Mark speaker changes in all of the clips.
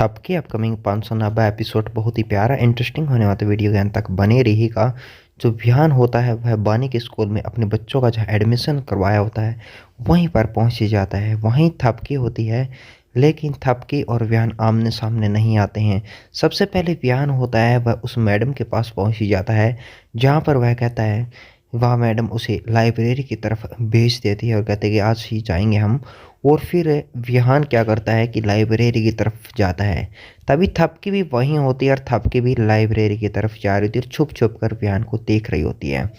Speaker 1: थपकी upcoming 590 episode बहुत ही प्यारा interesting होने वाला, वीडियो के अंत तक बने रहिएगा। जो विहान होता है वह बानी के स्कूल में अपने बच्चों का जहाँ एडमिशन करवाया होता है वहीं पर पहुंच जाता है। वहीं थपकी होती है, लेकिन थपकी और विहान आमने सामने नहीं आते हैं। सबसे पहले विहान होता है वह उस मैडम के पास पहुंच जाता है जहाँ पर वह कहता है, वह मैडम उसे लाइब्रेरी की तरफ भेज देती है और कहते हैं कि आज ही जाएंगे हम। और फिर विहान क्या करता है कि लाइब्रेरी की तरफ जाता है। तभी थपकी भी वहीं होती है और थपकी भी लाइब्रेरी की तरफ जा रही होती है और छुप छुप कर विहान को देख रही होती है।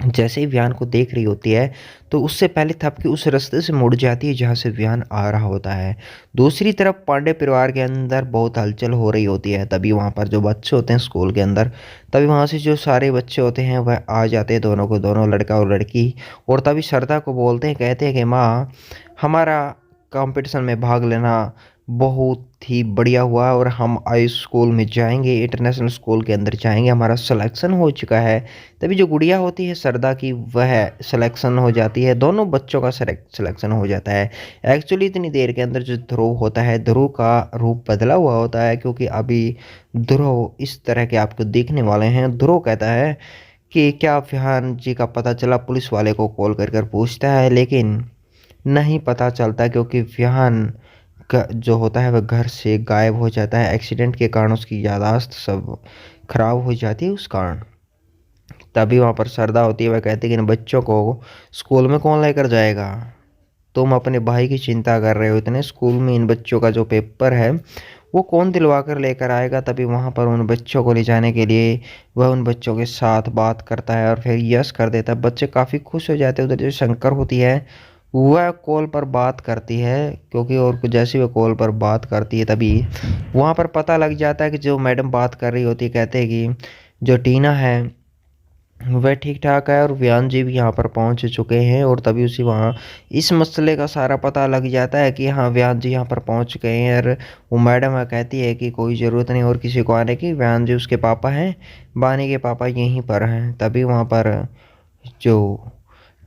Speaker 1: जैसे ही विहान को देख रही होती है तो उससे पहले थपकी उस रास्ते से मुड़ जाती है जहाँ से विहान आ रहा होता है। दूसरी तरफ पांडे परिवार के अंदर बहुत हलचल हो रही होती है। तभी वहाँ पर जो बच्चे होते हैं स्कूल के अंदर, तभी वहाँ से जो सारे बच्चे होते हैं वह आ जाते हैं, दोनों को दोनों, लड़का और लड़की। और तभी श्रद्धा को बोलते हैं, कहते हैं कि माँ, हमारा कंपटीशन में भाग लेना बहुत ही बढ़िया हुआ और हम आई स्कूल में जाएंगे, इंटरनेशनल स्कूल के अंदर जाएंगे, हमारा सिलेक्शन हो चुका है। तभी जो गुड़िया होती है सरदा की, वह सिलेक्शन हो जाती है, दोनों बच्चों का सिलेक्शन हो जाता है। एक्चुअली इतनी देर के अंदर जो ध्रुव होता है, ध्रुव का रूप बदला हुआ होता है, क्योंकि अभी ध्रुव इस तरह के आपको देखने वाले हैं। ध्रुव कहता है कि क्या विहान जी का पता चला, पुलिस वाले को कॉल कर कर पूछता है, लेकिन नहीं पता चलता, क्योंकि विहान जो होता है वह घर से गायब हो जाता है। एक्सीडेंट के कारण उसकी याददाश्त सब खराब हो जाती है उस कारण। तभी वहाँ पर श्रद्धा होती है, वह कहती है कि इन बच्चों को स्कूल में कौन लेकर जाएगा, तुम अपने भाई की चिंता कर रहे हो, इतने स्कूल में इन बच्चों का जो पेपर है वो कौन दिलवा कर लेकर आएगा। तभी वहाँ पर उन बच्चों को ले जाने के लिए वह उन बच्चों के साथ बात करता है और फिर यस कर देता है। बच्चे काफ़ी खुश हो जाते हैं। उधर जो शंकर होती है वह कॉल पर बात करती है, क्योंकि और जैसे वह कॉल पर बात करती है तभी वहाँ पर पता लग जाता है कि जो मैडम बात कर रही होती है, कहते हैं कि जो टीना है वह ठीक ठाक है और व्यान जी भी यहाँ पर पहुँच चुके हैं। और तभी उसी वहाँ इस मसले का सारा पता लग जाता है कि हाँ, व्यान जी यहाँ पर पहुँच गए हैं। और वो मैडम है कहती है कि कोई ज़रूरत नहीं और किसी को आने की, व्यान जी उसके पापा हैं, बानी के पापा यहीं पर हैं। तभी वहाँ पर जो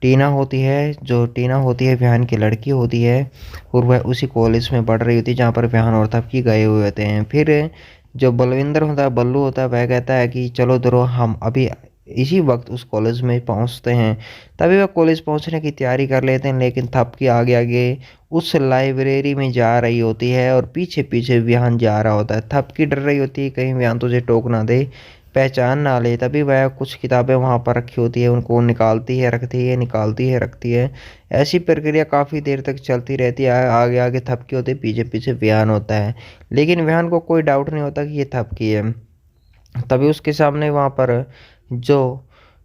Speaker 1: टीना होती है विहान की लड़की होती है, और वह उसी कॉलेज में पढ़ रही होती है जहाँ पर विहान और तबकी गए हुए होते हैं। फिर जो बलविंदर होता है, बल्लू होता है, वह कहता है कि चलो धरो हम अभी इसी वक्त उस कॉलेज में पहुंचते हैं। तभी वह कॉलेज पहुंचने की तैयारी कर लेते हैं, लेकिन थपकी आगे आगे उस लाइब्रेरी में जा रही होती है और पीछे पीछे विहान जा रहा होता है। थपकी डर रही होती है कहीं विहान तुझे टोक ना दे, पहचान ना ले। तभी वह कुछ किताबें वहाँ पर रखी होती है, उनको निकालती है रखती है, निकालती है रखती है। ऐसी प्रक्रिया काफ़ी देर तक चलती रहती है। आगे आगे थपकी होती है, पीछे पीछे विहान होता है, लेकिन विहान को कोई डाउट नहीं होता कि ये थपकी है। तभी उसके सामने वहाँ पर जो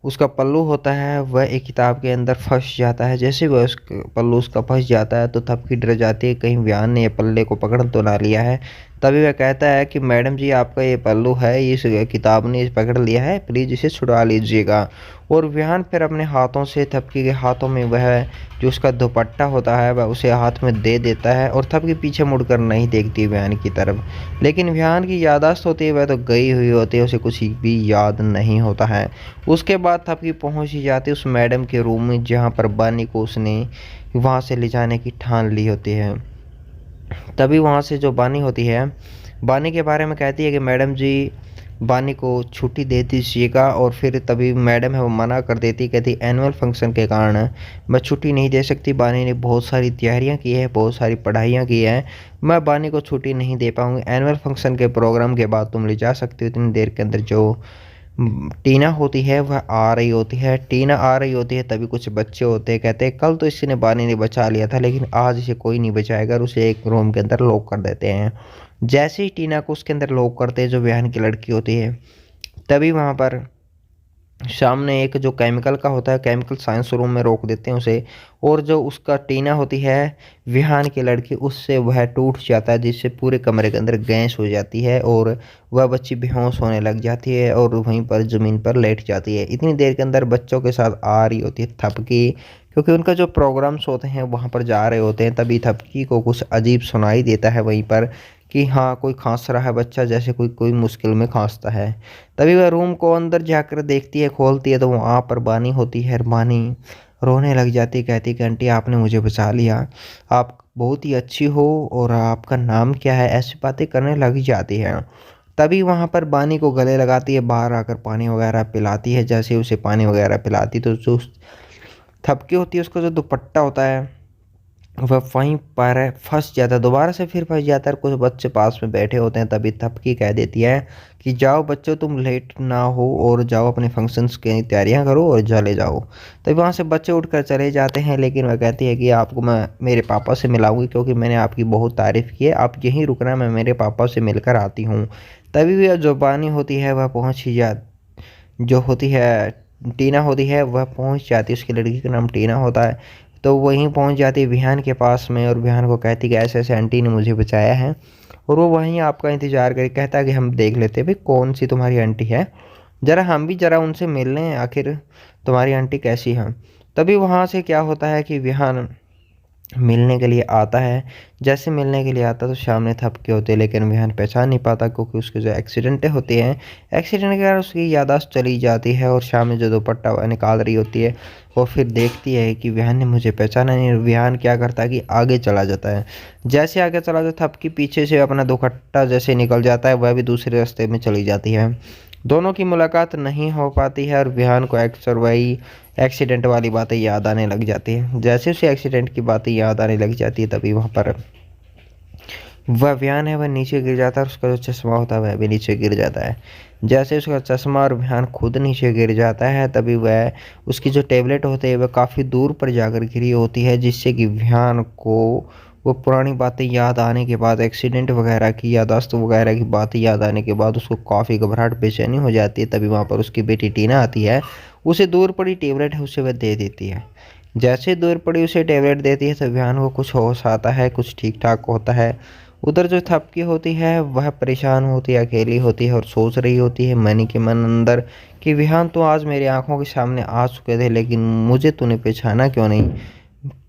Speaker 1: उसका पल्लू होता है वह एक किताब के अंदर फंस जाता है। जैसे वह उस पल्लू उसका फंस जाता है तो थपकी डर जाती है कहीं विहान ने ये पल्ले को पकड़ तो ना लिया है। तभी वह कहता है कि मैडम जी, आपका ये पल्लू है, इस किताब ने इसे पकड़ लिया है, प्लीज़ इसे छुड़वा लीजिएगा। और विहान फिर अपने हाथों से थपकी के हाथों में वह जो उसका दुपट्टा होता है वह उसे हाथ में दे देता है, और थपकी पीछे मुड़कर नहीं देखती विहान की तरफ। लेकिन विहान की याददाश्त होती है वह तो गई हुई होती है, उसे कुछ भी याद नहीं होता है। उसके बाद थपकी पहुंच ही जाती है उस मैडम के रूम में जहां पर बानी को उसने वहां से ले जाने की ठान ली होती है। तभी वहाँ से जो बानी होती है, बानी के बारे में कहती है कि मैडम जी, बानी को छुट्टी दे दीजिएगा। और फिर तभी मैडम है वो मना कर देती, कहती एनुअल फंक्शन के कारण मैं छुट्टी नहीं दे सकती, बानी ने बहुत सारी तैयारियां की है, बहुत सारी पढ़ाइयां की है, मैं बानी को छुट्टी नहीं दे पाऊंगी। एनुअल फंक्शन के प्रोग्राम के बाद तुम ले जा सकती हो। इतनी देर के अंदर जो टीना होती है वह आ रही होती है, टीना आ रही होती है। तभी कुछ बच्चे होते हैं, कहते हैं कल तो इसने बानी ने बचा लिया था, लेकिन आज इसे कोई नहीं बचाएगा, और उसे एक रूम के अंदर लॉक कर देते हैं। जैसे ही टीना को उसके अंदर लॉक करते हैं जो विहान की लड़की होती है, तभी वहाँ पर सामने एक जो केमिकल का होता है, केमिकल साइंस रूम में रोक देते हैं उसे। और जो उसका टीना होती है विहान की लड़की, उससे वह टूट जाता है, जिससे पूरे कमरे के अंदर गैस हो जाती है और वह बच्ची बेहोश होने लग जाती है और वहीं पर ज़मीन पर लेट जाती है। इतनी देर के अंदर बच्चों के साथ आ रही होती है थपकी, क्योंकि उनका जो प्रोग्राम्स होते हैं वहाँ पर जा रहे होते हैं। तभी थपकी को कुछ अजीब सुनाई देता है वहीं पर कि हाँ, कोई खांस रहा है बच्चा, जैसे कोई कोई मुश्किल में खांसता है। तभी वह रूम को अंदर जाकर देखती है, खोलती है तो वहाँ पर बानी होती है। बानी रोने लग जाती, कहती कि आंटी आपने मुझे बचा लिया, आप बहुत ही अच्छी हो और आपका नाम क्या है, ऐसी बातें करने लग जाती है। तभी वहाँ पर बानी को गले लगाती है, बाहर आकर पानी वगैरह पिलाती है। जैसे उसे पानी वगैरह पिलाती तो जो थपकी होती है उसका जो दुपट्टा होता है वह वहीं पर फँस जाता है, दोबारा से फिर फँस जाता है। कुछ बच्चे पास में बैठे होते हैं, तभी थपकी कह देती है कि जाओ बच्चों तुम लेट ना हो और जाओ अपने फंक्शंस की तैयारियां करो और चले जाओ। तभी वहाँ से बच्चे उठकर चले जाते हैं, लेकिन वह कहती है कि आपको मैं मेरे पापा से मिलाऊंगी क्योंकि मैंने आपकी बहुत तारीफ़ की है, आप यहीं रुकना, मैं मेरे पापा से मिलकर आती हूँ। तभी वह जो बानी होती है वह पहुँच ही जा जो होती है टीना होती है वह पहुंच जाती है, उसकी लड़की का नाम टीना होता है। तो वहीं पहुंच जाती है विहान के पास में और विहान को कहती कि ऐसे ऐसे आंटी ने मुझे बचाया है। और वो वहीं आपका इंतज़ार करके कहता है कि हम देख लेते हैं भाई कौन सी तुम्हारी आंटी है, ज़रा हम भी ज़रा उनसे मिल लें आखिर तुम्हारी आंटी कैसी है। तभी वहाँ से क्या होता है कि विहान मिलने के लिए आता है। जैसे मिलने के लिए आता है तो सामने थपके होते हैं, लेकिन विहान पहचान नहीं पाता क्योंकि उसके जो एक्सीडेंटें होते हैं, एक्सीडेंट के कारण उसकी याददाश्त चली जाती है और सामने जो दुपट्टा वह निकाल रही होती है वो फिर देखती है कि विहान ने मुझे पहचाना नहीं। विहान क्या करता है कि आगे चला जाता है। जैसे आगे चला जाता है थपकी पीछे से अपना दुपट्टा जैसे निकल जाता है, वह भी दूसरे रास्ते में चली जाती है। दोनों की मुलाकात नहीं हो पाती है और विहान को अक्सर वही एक्सीडेंट वाली बातें याद आने लग जाती है। जैसे उसे एक्सीडेंट की बातें याद आने लग जाती है तभी वहाँ पर वह विहान है वह नीचे गिर जाता है और उसका जो चश्मा होता है वह भी नीचे गिर जाता है। जैसे उसका चश्मा और विहान खुद नीचे गिर जाता है तभी वह उसकी जो टेबलेट होती है वह काफ़ी दूर पर जाकर गिरी होती है, जिससे कि विहान को वो पुरानी बातें याद आने के बाद, एक्सीडेंट वगैरह की याददाश्त वगैरह की बातें याद आने के बाद उसको काफ़ी घबराहट बेचैनी हो जाती है। तभी वहाँ पर उसकी बेटी टीना आती है, उसे दूर पड़ी टेबलेट है उसे वह दे देती है। जैसे दूर पड़ी उसे टेबलेट देती है तो विहान को कुछ होश आता है, कुछ ठीक ठाक होता है। उधर जो थपकी होती है वह परेशान होती है, अकेली होती है और सोच रही होती है मन ही के मन अंदर कि विहान तो आज मेरी आंखों के सामने आ चुके थे, लेकिन मुझे तूने पहचाना क्यों नहीं,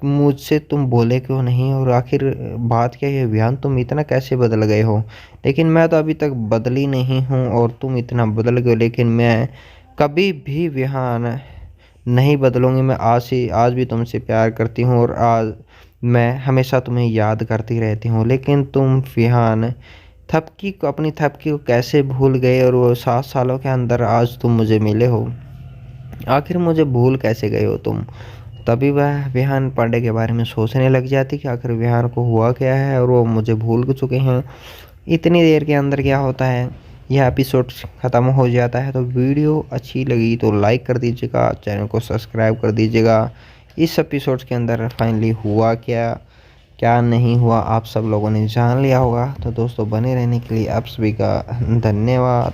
Speaker 1: मुझसे तुम बोले क्यों नहीं, और आखिर बात क्या है विहान, तुम इतना कैसे बदल गए हो। लेकिन मैं तो अभी तक बदली नहीं हूँ और तुम इतना बदल गए हो, लेकिन मैं कभी भी विहान नहीं बदलूंगी। मैं आज भी तुमसे प्यार करती हूँ और आज मैं हमेशा तुम्हें याद करती रहती हूँ। लेकिन तुम विहान अपनी थपकी को कैसे भूल गए और वो 7 सालों के अंदर आज तुम मुझे मिले हो, आखिर मुझे भूल कैसे गए हो तुम। तभी वह विहान पांडे के बारे में सोचने लग जाती कि आखिर विहान को हुआ क्या है और वो मुझे भूल चुके हैं। इतनी देर के अंदर क्या होता है, यह एपिसोड ख़त्म हो जाता है। तो वीडियो अच्छी लगी तो लाइक कर दीजिएगा, चैनल को सब्सक्राइब कर दीजिएगा। इस एपिसोड के अंदर फाइनली हुआ क्या क्या नहीं हुआ आप सब लोगों ने जान लिया होगा। तो दोस्तों बने रहने के लिए आप सभी का धन्यवाद।